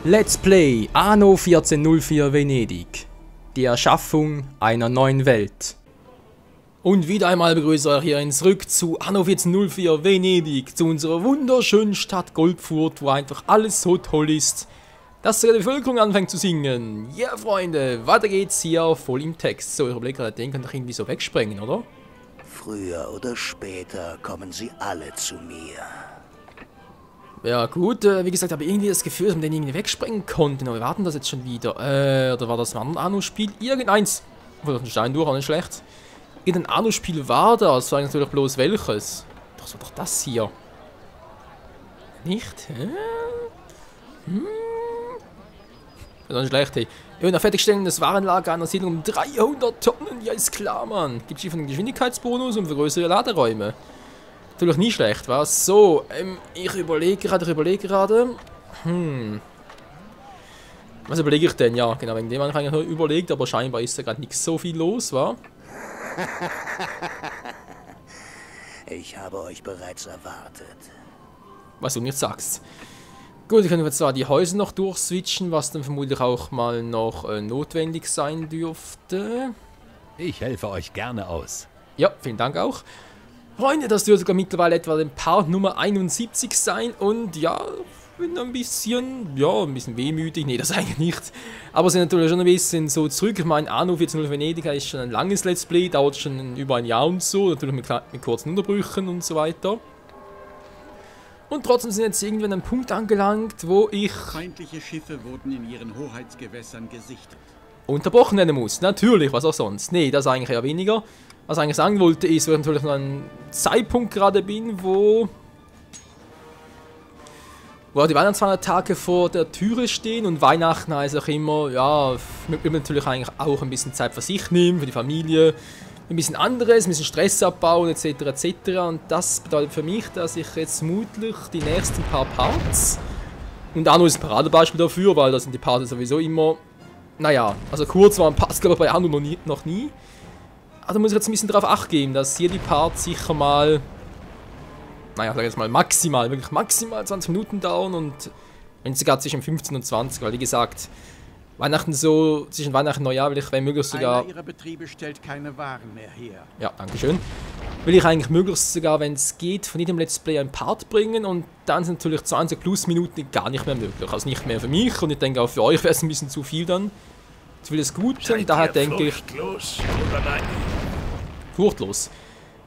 Let's Play Anno 1404 Venedig. Die Erschaffung einer neuen Welt. Und wieder einmal begrüße ich euch hier zurück zu Anno 1404 Venedig, zu unserer wunderschönen Stadt Goldfurt, wo einfach alles so toll ist, dass sogar die Bevölkerung anfängt zu singen. Ja, yeah, Freunde, weiter geht's hier voll im Text. So, ich überlege gerade, den kann ich irgendwie so wegsprengen, oder? Früher oder später kommen sie alle zu mir. Ja gut, wie gesagt, habe ich irgendwie das Gefühl, dass man den irgendwie wegsprengen konnte. Aber wir warten das jetzt schon wieder. Oder war das ein anderes Anno-Spiel? Irgendeins. Obwohl, ein Stein durch, auch nicht schlecht. Irgendein Anno-Spiel war das. War natürlich bloß welches. Das war doch das hier. Nicht? Hä? Das ist nicht schlecht, hey. Ja, nach Fertigstellen des Warenlager einer Siedlung um 300 Tonnen. Ja, ist klar, Mann. Gibt es hier einen Geschwindigkeitsbonus und für größere Laderäume. Natürlich nie schlecht, was? So, ich überlege gerade. Was überlege ich denn? Ja, genau, wegen dem habe ich eigentlich überlegt, aber scheinbar ist da gerade nicht so viel los, wa? Ich habe euch bereits erwartet. Was du nicht sagst. Gut, ich kann jetzt zwar die Häuser noch durchswitchen, was dann vermutlich auch mal noch notwendig sein dürfte. Ich helfe euch gerne aus. Ja, vielen Dank auch. Freunde, das dürfte sogar mittlerweile etwa den Part Nummer 71 sein und ja, bin ein bisschen wehmütig, nee, das eigentlich nicht. Aber sind natürlich schon ein bisschen so zurück. Ich meine, Anno 1404 Venedig ist schon ein langes Let's Play, dauert schon über ein Jahr und so, natürlich mit kurzen Unterbrüchen und so weiter. Und trotzdem sind jetzt irgendwie an einem Punkt angelangt, wo ich feindliche Schiffe wurden in ihren Hoheitsgewässern gesichtet. Unterbrochen werden muss. Natürlich, was auch sonst. Nee, das eigentlich eher weniger. Was ich eigentlich sagen wollte, ist, weil ich natürlich noch an einem Zeitpunkt gerade bin, wo die Weihnachtsfeiertage vor der Türe stehen und Weihnachten heißt auch immer, ja, man will natürlich eigentlich auch ein bisschen Zeit für sich nehmen, für die Familie, ein bisschen anderes, ein bisschen Stress abbauen, etc. etc. Und das bedeutet für mich, dass ich jetzt vermutlich die nächsten paar Parts, und Anno ist ein Paradebeispiel dafür, weil da sind die Parts sowieso immer, naja, also kurz waren Parts, glaube ich, bei Anno noch nie. Also muss ich jetzt ein bisschen darauf acht geben, dass hier die Parts sicher mal, naja, sag ich jetzt mal maximal, wirklich maximal 20 Minuten dauern und wenn sogar zwischen 15 und 20, weil wie gesagt, Weihnachten so, zwischen Weihnachten und Neujahr will ich, wenn möglichst sogar... Einer ihrer Betriebe stellt keine Waren mehr her. Ja, dankeschön. Will ich eigentlich möglichst sogar, wenn es geht, von jedem Let's Play ein Part bringen und dann sind natürlich 20 plus Minuten gar nicht mehr möglich. Also nicht mehr für mich und ich denke auch für euch wäre es ein bisschen zu viel dann. Zu viel ist gut und daher denke ich... Furchtlos.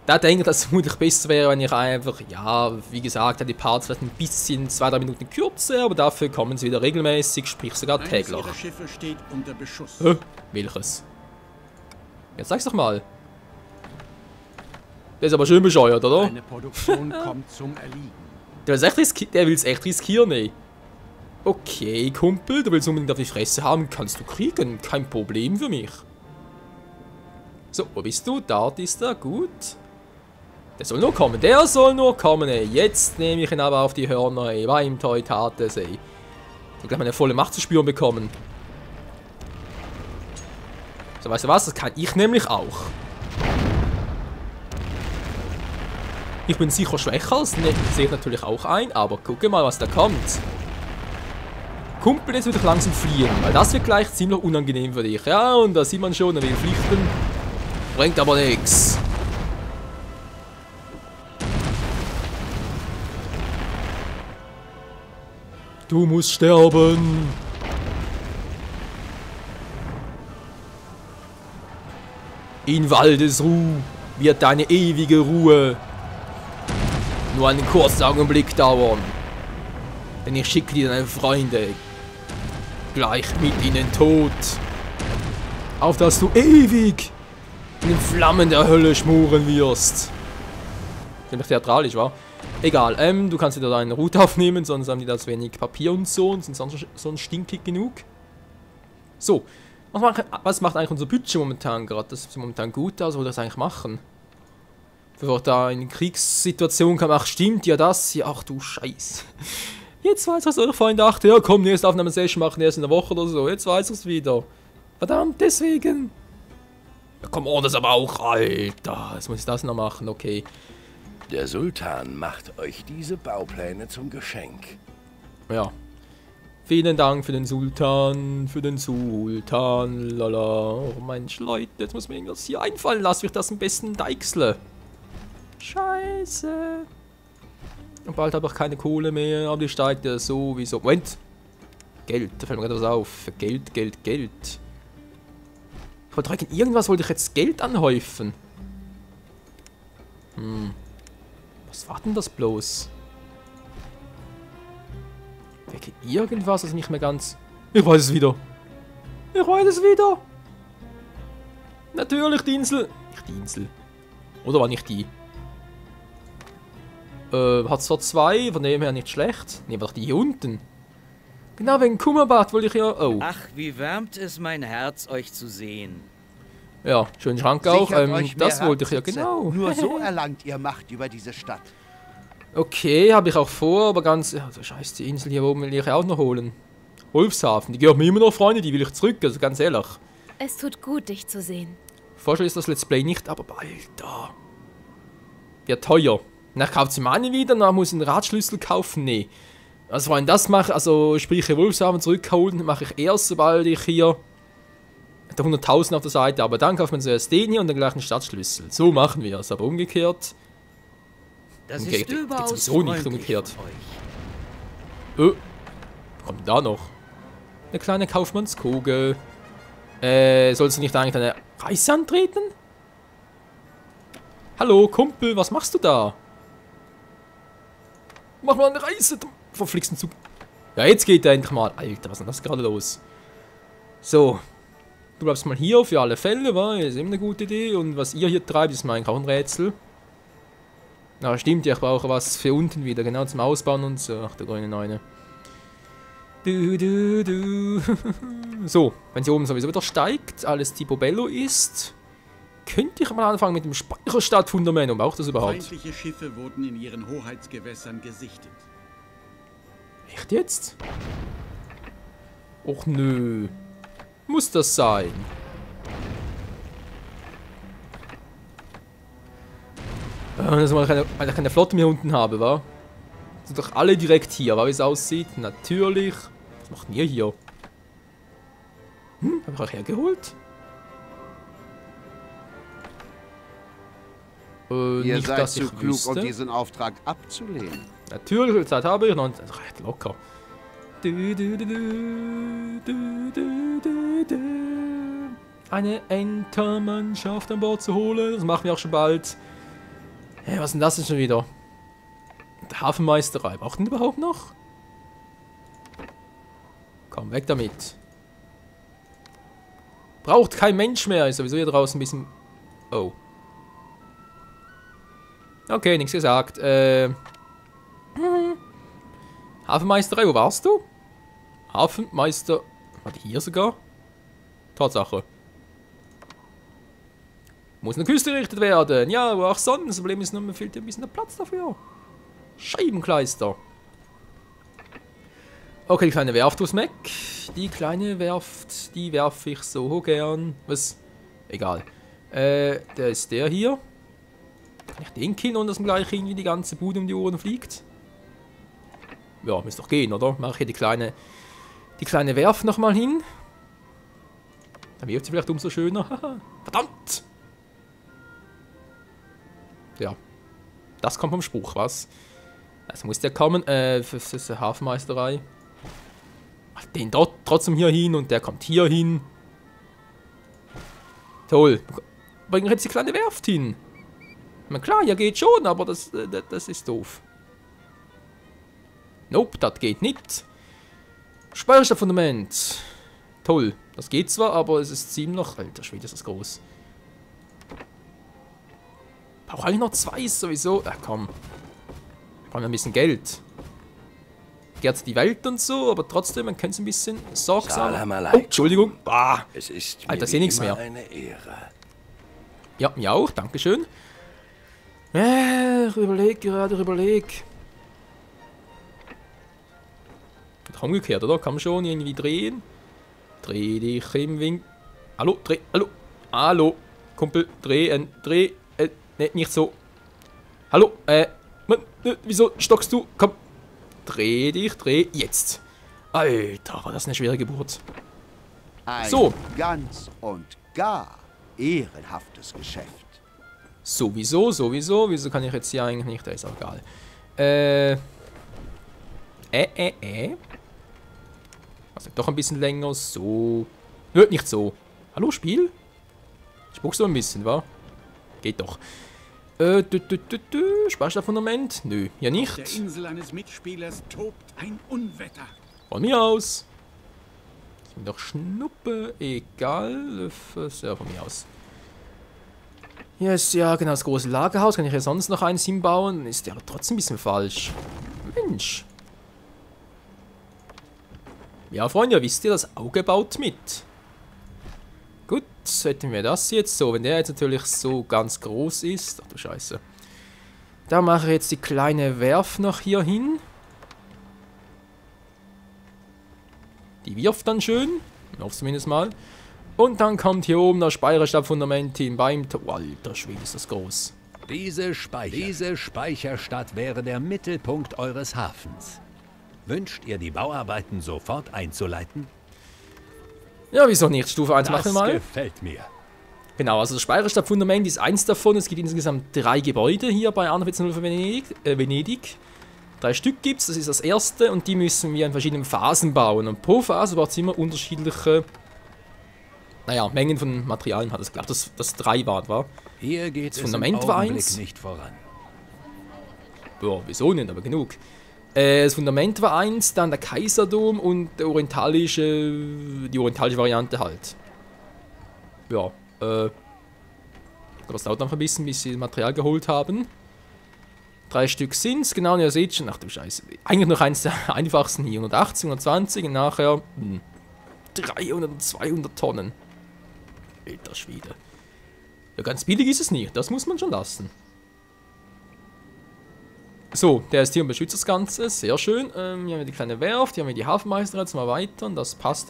Da denke ich, dass es vermutlich besser wäre, wenn ich einfach, ja, wie gesagt, die Parts vielleicht ein bisschen 2-3 Minuten kürzer, aber dafür kommen sie wieder regelmäßig, sprich sogar täglich. Eines ihrer Schiffe steht unter Beschuss. Welches? Jetzt sag's doch mal. Der ist aber schön bescheuert, oder? Eine Produktion kommt zum Erliegen. Der will's echt riskieren, ey. Okay, Kumpel, du willst unbedingt auf die Fresse haben, kannst du kriegen, kein Problem für mich. So, wo bist du? Dort ist er, gut. Der soll nur kommen, ey. Jetzt nehme ich ihn aber auf die Hörner, ey. War ihm toll Tates, ey. Ich will gleich meine volle Macht zu spüren bekommen. So, weißt du was? Das kann ich nämlich auch. Ich bin sicher schwächer als ne, sehe ich natürlich auch ein, aber gucke mal, was da kommt. Kumpel, jetzt würde ich langsam fliehen, weil das wird gleich ziemlich unangenehm für dich. Ja, und da sieht man schon, er will flüchten. Bringt aber nichts. Du musst sterben. In Waldesruh wird deine ewige Ruhe nur einen kurzen Augenblick dauern. Denn ich schicke dir deine Freunde gleich mit in den Tod. Auf dass du ewig in den Flammen der Hölle schmoren wirst. Ziemlich theatralisch, wa? Egal, du kannst wieder deine Route aufnehmen, sonst haben die da zu wenig Papier und so und sind sonst stinkig genug. So, was macht eigentlich unser Budget momentan gerade? Das sieht momentan gut aus, was wir das eigentlich machen? Bevor da in Kriegssituation kam, ach stimmt ja das, ja, ach du Scheiß. Jetzt weiß ich, was eure Freunde dachten, ja komm, nächste Aufnahmesession machen erst in der Woche oder so, jetzt weiß ich es wieder. Verdammt, deswegen. Ja komm, oh, das aber auch, Alter, jetzt muss ich das noch machen, okay. Der Sultan macht euch diese Baupläne zum Geschenk. Ja. Vielen Dank für den Sultan. Lala. Oh Mensch, Leute, jetzt muss mir irgendwas hier einfallen. Lass mich das am besten deichseln. Scheiße. Und bald habe ich keine Kohle mehr, aber die steigt ja sowieso. Moment. Geld, da fällt mir gerade was auf. Geld. Ich wollte direkt irgendwas, wollte ich jetzt Geld anhäufen. Was war denn das bloß? Irgendwas, das nicht mehr ganz... Ich weiß es wieder. Natürlich die Insel. Nicht die Insel. Oder war nicht die? Hat zwar zwei, von dem her nicht schlecht. Nehmen wir doch die hier unten. Genau, wegen Kummerbad wollte ich ja... Oh. Ach, wie wärmt es mein Herz, euch zu sehen. Ja, schönen Schrank auch. Sichert Das mehr wollte ich ja Ratsitze. genau. Nur so erlangt ihr Macht über diese Stadt. Okay, habe ich auch vor, aber ganz... Ja, so scheiße, die Insel hier oben will ich auch noch holen. Wolfshafen, die gehört mir immer noch, Freunde, die will ich zurück, also ganz ehrlich. Es tut gut, dich zu sehen. Vorstellen ist das Let's Play nicht, aber Alter. Wird teuer. Dann kauft sie Money wieder, dann muss ich einen Radschlüssel kaufen, nee. Also wenn ich das mache, also sprich Wolfshafen zurückholen, mache ich erst, sobald ich hier... Der 100.000 auf der Seite, aber dann kauft man zuerst den hier und dann gleich einen Stadtschlüssel. So machen wir es, aber umgekehrt... Das Okay, ist überaus sowieso nicht freundlich umgekehrt. von euch. Was kommt da noch? Eine kleine Kaufmannskugel. Sollst du nicht eigentlich deine Reise antreten? Hallo, Kumpel, was machst du da? Mach mal eine Reise, du verflixten Zug. Ja, jetzt geht er endlich mal. Alter, was ist denn das gerade los? So. Du bleibst mal hier für alle Fälle, wa? Das ist immer eine gute Idee. Und was ihr hier treibt, ist mir eigentlich auch ein Rätsel. Na, stimmt, ja, ich brauche was für unten wieder, genau zum Ausbauen und so. Ach, der grüne Neune. So, wenn sie oben sowieso wieder steigt, alles Tipo Bello ist, könnte ich mal anfangen mit dem Speicherstadtfundament. Und braucht das überhaupt? Feindliche Schiffe wurden in ihren Hoheitsgewässern gesichtet. Echt jetzt? Och nö. Muss das sein? Dass ich keine Flotte mehr unten habe, wa? Sind doch alle direkt hier, wa? Wie es aussieht. Natürlich. Was macht ihr hier? Hab ich euch hergeholt? Ihr nicht, seid dass zu ich klug, wüsste. um diesen Auftrag abzulehnen. Natürlich, viel Zeit habe ich noch. Recht locker. Eine Entermannschaft an Bord zu holen. Das machen wir auch schon bald. Hey, was ist denn das denn schon wieder? Der Hafenmeisterei. Braucht den überhaupt noch? Komm, weg damit. Braucht kein Mensch mehr. Ist sowieso hier draußen ein bisschen... Oh. Okay, nichts gesagt. Hafenmeisterei, wo warst du? Hafenmeister... Warte, hier sogar? Tatsache. Muss an der Küste gerichtet werden. Ja, wo auch sonst. Das Problem ist nur, mir fehlt hier ein bisschen der Platz dafür. Scheibenkleister. Okay, die kleine Werft muss weg. Die kleine Werft, die werfe ich so gern. Was? Egal. Der ist der hier. Kann ich den killen und dass mir gleich irgendwie die ganze Bude um die Ohren fliegt? Ja, müsste doch gehen, oder? Mache ich hier die kleine Werft nochmal hin. Dann wirft sie vielleicht umso schöner. Verdammt! Ja. Das kommt vom Spruch, was? Also muss der kommen, für die Hafenmeisterei. Den dort trotzdem hier hin und der kommt hier hin. Toll. Bringen wir jetzt die kleine Werft hin. Na klar, ja geht schon, aber das ist doof. Nope, das geht nicht. Speicherstadtfundament. Toll. Das geht zwar, aber es ist ziemlich... Alter Schwede, ist das groß. Brauche eigentlich noch zwei sowieso. Ach komm. Brauchen wir ein bisschen Geld. Gehrt die Welt und so, aber trotzdem, man könnte es ein bisschen sorgsam... Oh, Entschuldigung. Bah. Es ist Alter, sehe nichts mehr. eine Ehre. Ja, mir auch. Dankeschön. Ich überleg. Wird umgekehrt, oder? Kann man schon irgendwie drehen. Dreh dich im Wind. Hallo, Hallo, Kumpel, drehen. Ne, nicht so. Hallo, wieso stockst du? Komm. Dreh dich, jetzt. Alter, war das eine schwere Geburt. Ein So. ganz und gar ehrenhaftes Geschäft. Sowieso. Wieso kann ich jetzt hier eigentlich nicht? Ist auch egal. Also doch ein bisschen länger. So. Nö, nicht so. Hallo, Spiel? Spuckst du ein bisschen, wa? Geht doch. Speicherfundament? Nö, ja nicht. Auf der Insel eines Mitspielers tobt ein Unwetter. Von mir aus. Ich bin doch Schnuppe. Egal. Ja, von mir aus. Hier ist ja genau das große Lagerhaus. Kann ich ja sonst noch eins hinbauen? Dann ist der aber trotzdem ein bisschen falsch. Mensch. Ja, Freunde, wisst ihr, das Auge baut mit. Gut, hätten wir das jetzt so. Wenn der jetzt natürlich so ganz groß ist. Ach du Scheiße. Da mache ich jetzt die kleine Werft noch hier hin. Die wirft dann schön. Ich hoffe zumindest mal. Und dann kommt hier oben das Speicherstabfundament hin beim... Alter Schwede, ist das groß. Diese Speicherstadt wäre der Mittelpunkt eures Hafens. Wünscht ihr, die Bauarbeiten sofort einzuleiten? Ja, wieso nicht? Stufe 1 machen Das wir mal. gefällt mir. Genau, also das Speicherstabfundament ist eins davon. Es gibt insgesamt 3 Gebäude hier bei Anwendung für Venedig. 3 Stück gibt es, das ist das erste und die müssen wir in verschiedenen Phasen bauen. Und pro Phase braucht es immer unterschiedliche, naja, Mengen von Materialien hat es geklappt, dass das 3 war. Hier geht Das es Fundament im war Augenblick 1. nicht voran. Ja, wieso nicht, aber genug. Das Fundament war 1, dann der Kaiserdom und die orientalische Variante halt. Ja, das dauert noch ein bisschen, bis sie Material geholt haben. 3 Stück sind's, genau, und ihr seht schon, ach du Scheiße. Eigentlich noch eins der einfachsten hier, 180, 120 und nachher 300 und 200 Tonnen. Alter Schwede. Ja, ganz billig ist es nicht, das muss man schon lassen. So, der ist hier und beschützt das Ganze, sehr schön. Hier haben wir die kleine Werft, hier haben wir die Hafenmeister jetzt mal weiter. Das passt.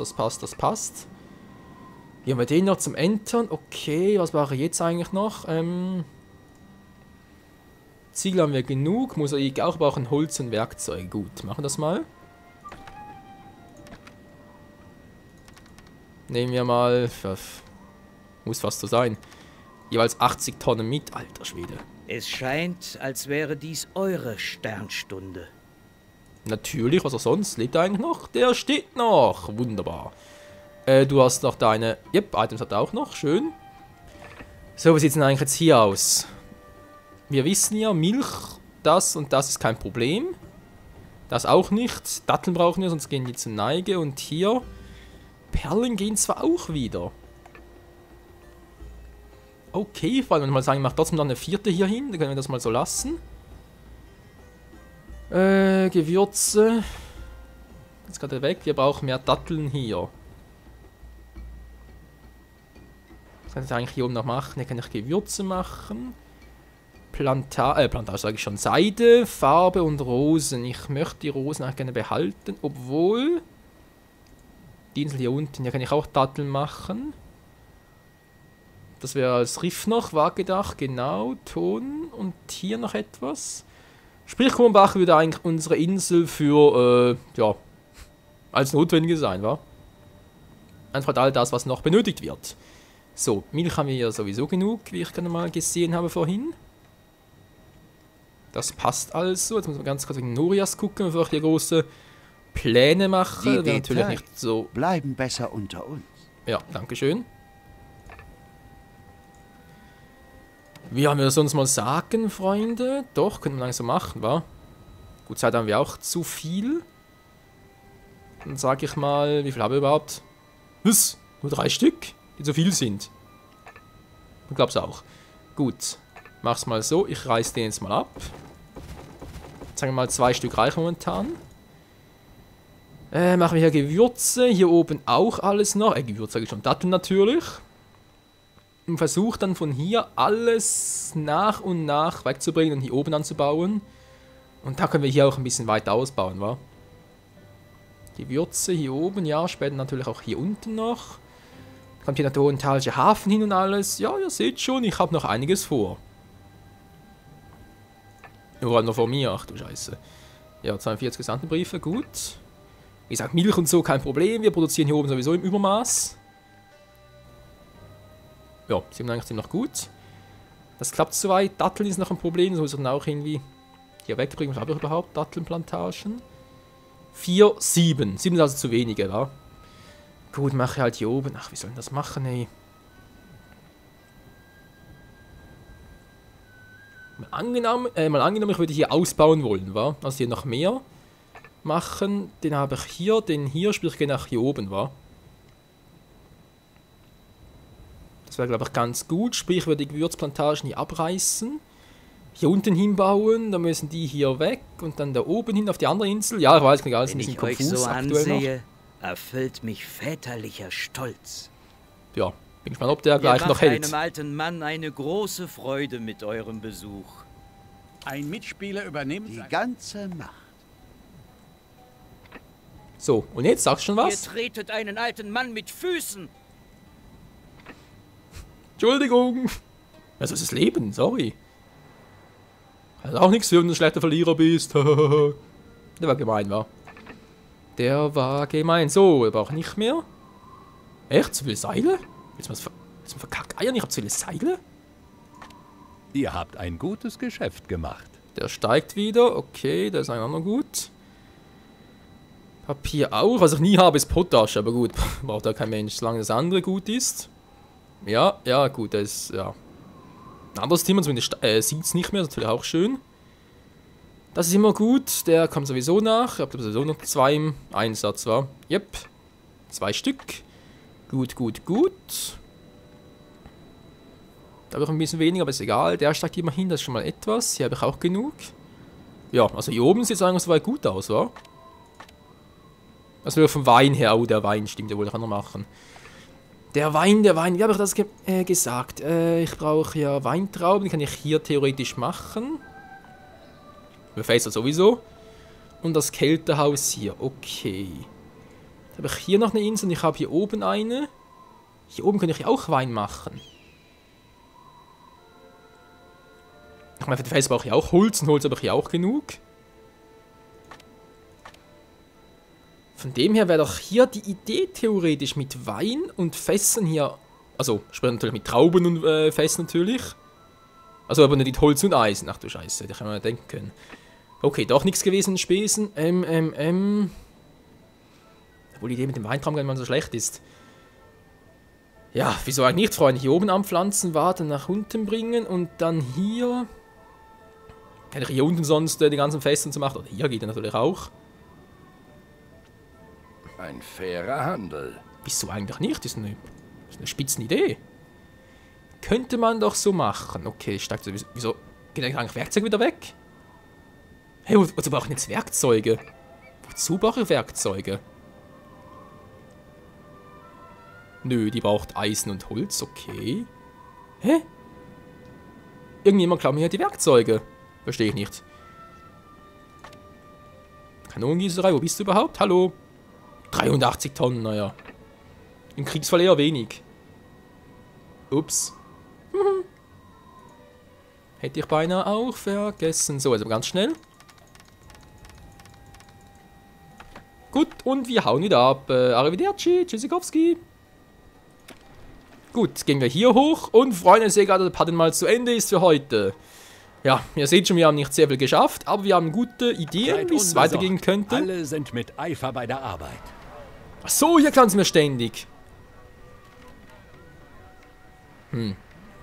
Hier haben wir den noch zum Entern. Okay, was brauche ich jetzt eigentlich noch? Ziegel haben wir genug, Mosaik auch, brauchen Holz und Werkzeug. Gut, machen wir das mal. Nehmen wir mal, muss fast so sein, jeweils 80 Tonnen mit, alter Schwede. Es scheint, als wäre dies eure Sternstunde. Natürlich, was auch sonst, lebt er eigentlich noch? Der steht noch, wunderbar. Du hast noch deine, yep, Items hat er auch noch, schön. So, wie sieht es denn eigentlich jetzt hier aus? Wir wissen ja, Milch, das und das ist kein Problem. Das auch nicht. Datteln brauchen wir, sonst gehen die zur Neige. Und hier, Perlen gehen zwar auch wieder. Okay, vor allem, wenn wir mal sagen, ich mache trotzdem noch eine 4. hier hin. Dann können wir das mal so lassen. Gewürze. Jetzt gerade weg. Wir brauchen mehr Datteln hier. Was kann ich eigentlich hier oben noch machen? Hier kann ich Gewürze machen. Plantage sage ich schon. Seide, Farbe und Rosen. Ich möchte die Rosen eigentlich gerne behalten, obwohl die Insel hier unten, hier kann ich auch Datteln machen. Das wäre als Riff noch, war gedacht, genau, Ton und hier noch etwas. Sprich, Kronbach würde eigentlich unsere Insel für, ja, als notwendige sein, wa? Einfach all das, was noch benötigt wird. So, Milch haben wir ja sowieso genug, wie ich gerade mal gesehen habe vorhin. Das passt also. Jetzt müssen wir ganz kurz in Norias gucken, bevor ich hier große Pläne mache. Die natürlich nicht so. bleiben besser unter uns. Ja, dankeschön. Wie haben wir das sonst mal sagen, Freunde? Doch, können wir langsam machen, wa? Gut, Zeit haben wir auch zu viel. Dann sage ich mal, wie viel haben wir überhaupt? Was? Nur 3 Stück? Die zu viel sind. Ich glaub's auch. Gut, mach's mal so. Ich reiß den jetzt mal ab. Sagen wir mal 2 Stück reichen momentan. Machen wir hier Gewürze. Hier oben auch alles noch. Gewürze sage ich schon. Datteln natürlich. Und versuche dann von hier alles nach und nach wegzubringen und hier oben anzubauen. Und da können wir hier auch ein bisschen weiter ausbauen, wa? Gewürze hier oben, ja, später natürlich auch hier unten noch. Kommt hier der orientalische Hafen hin und alles. Ja, ihr seht schon, ich habe noch einiges vor. Nur noch vor mir, ach du Scheiße. Ja, 42 Gesandtenbriefe, gut. Wie gesagt, Milch und so kein Problem. Wir produzieren hier oben sowieso im Übermaß. Ja, sind eigentlich ziemlich gut. Das klappt soweit. Datteln ist noch ein Problem. Das muss ich dann auch irgendwie hier wegbringen. Was habe ich überhaupt? Dattelnplantagen. 4, 7. 7 ist also zu wenige, wa? Gut, mache ich halt hier oben. Ach, wie soll ich das machen, ey? Mal angenommen, ich würde hier ausbauen wollen, wa? Also hier noch mehr machen. Den habe ich hier, den hier, sprich ich gehe nach hier oben, wa? Das wäre, glaube ich, ganz gut. Sprich, ich würde die Gewürzplantagen hier abreißen. Hier unten hinbauen, dann müssen die hier weg und dann da oben hin auf die andere Insel. Ja, ich weiß nicht, alles ein bisschen konfus Wenn ich euch so aktuell ansehe, erfüllt mich väterlicher Stolz. noch. Ja, bin gespannt, ob der gleich noch hält. einem alten Mann eine große Freude mit eurem Besuch. Ein Mitspieler übernimmt Die ganze Macht. So, und jetzt sagst du schon Ihr was? tretet einen alten Mann mit Füßen. Entschuldigung. Also es ist das Leben, sorry. Also auch nichts für, wenn du ein schlechter Verlierer bist. Der war gemein, wa? Der war gemein. So, aber auch nicht mehr. Echt? So viele Seile? Willst du mal verkackeiern? Ich hab so viele Seile? Ihr habt ein gutes Geschäft gemacht. Der steigt wieder. Okay, der ist ein anderer gut. Papier auch. Was ich nie habe, ist Potasch. Aber gut, braucht da kein Mensch, solange das andere gut ist. Ja, ja, gut, das ist, ja. Ein anderes Thema, zumindest sieht es nicht mehr, das ist natürlich auch schön. Das ist immer gut, der kommt sowieso nach. Ich habe sowieso noch 2 im Einsatz, war. Yep. 2 Stück. Gut, gut, gut. Da habe ich ein bisschen weniger, aber ist egal. Der steigt immer hin, das ist schon mal etwas. Hier habe ich auch genug. Ja, also hier oben sieht es eigentlich soweit gut aus, wa? Also vom Wein her, oh, der Wein stimmt, der wollte ich auch noch machen. Der Wein, wie habe ich das gesagt? Ich brauche ja Weintrauben, die kann ich hier theoretisch machen. Befäßer sowieso. Und das Kältehaus hier, okay. Dann habe ich hier noch eine Insel und ich habe hier oben eine. Hier oben kann ich auch Wein machen. Ich meine, für die Fässer brauche ich auch Holz und Holz habe ich hier auch genug. Von dem her wäre doch hier die Idee theoretisch mit Wein und Fässern hier, also sprich natürlich mit Trauben und Fässern natürlich. Also aber nicht mit Holz und Eisen, ach du Scheiße, hätte ich mir denken können. Okay, doch nichts gewesen, Spesen, Obwohl die Idee mit dem Weintraum gar nicht mal so schlecht ist. Ja, wieso eigentlich nicht, Freunde? Hier oben anpflanzen, warten, nach unten bringen und dann hier... Hätte ich hier unten sonst die ganzen Fässer zu machen, oder hier geht er natürlich auch. Ein fairer Handel. Wieso eigentlich nicht? Das ist eine spitzen Idee. Könnte man doch so machen. Okay, steigt so. Wieso geht eigentlich Werkzeug wieder weg? Hey, wozu brauche ich jetzt Werkzeuge? Wozu brauche ich Werkzeuge? Nö, die braucht Eisen und Holz, okay. Hä? Irgendjemand klaut mir hier die Werkzeuge. Verstehe ich nicht. Kanonengießerei, wo bist du überhaupt? Hallo? 83 Tonnen, naja. Im Kriegsfall eher wenig. Ups. Hätte ich beinahe auch vergessen. So, also ganz schnell. Gut, und wir hauen wieder ab. Arrivederci, Tschüssikowski. Gut, gehen wir hier hoch. Und Freunde, ich sehe gerade, der Part mal zu Ende ist für heute. Ja, ihr seht schon, wir haben nicht sehr viel geschafft, aber wir haben gute Ideen, wie es weitergehen könnte. Alle sind mit Eifer bei der Arbeit. Ach so, hier klauen sie mir ständig. Ich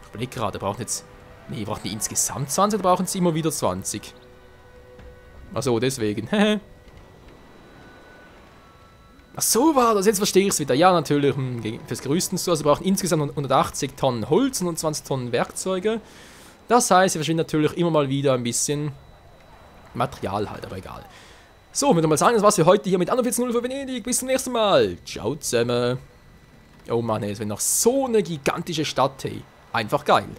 überlege gerade, brauchen jetzt... Nee, brauchen die insgesamt 20 oder brauchen sie immer wieder 20? Ach so, deswegen. Ach so war das, jetzt verstehe ich es wieder. Ja, natürlich, fürs Gerüsten so. Also wir brauchen insgesamt 180 Tonnen Holz und 20 Tonnen Werkzeuge. Das heißt, wir verschwinden natürlich immer mal wieder ein bisschen Material halt, aber egal. So, würde ich mal sagen, das war's für heute hier mit Anno 14.0 für Venedig. Bis zum nächsten Mal. Ciao zusammen. Oh Mann, es wäre noch so eine gigantische Stadt, hey. Einfach geil.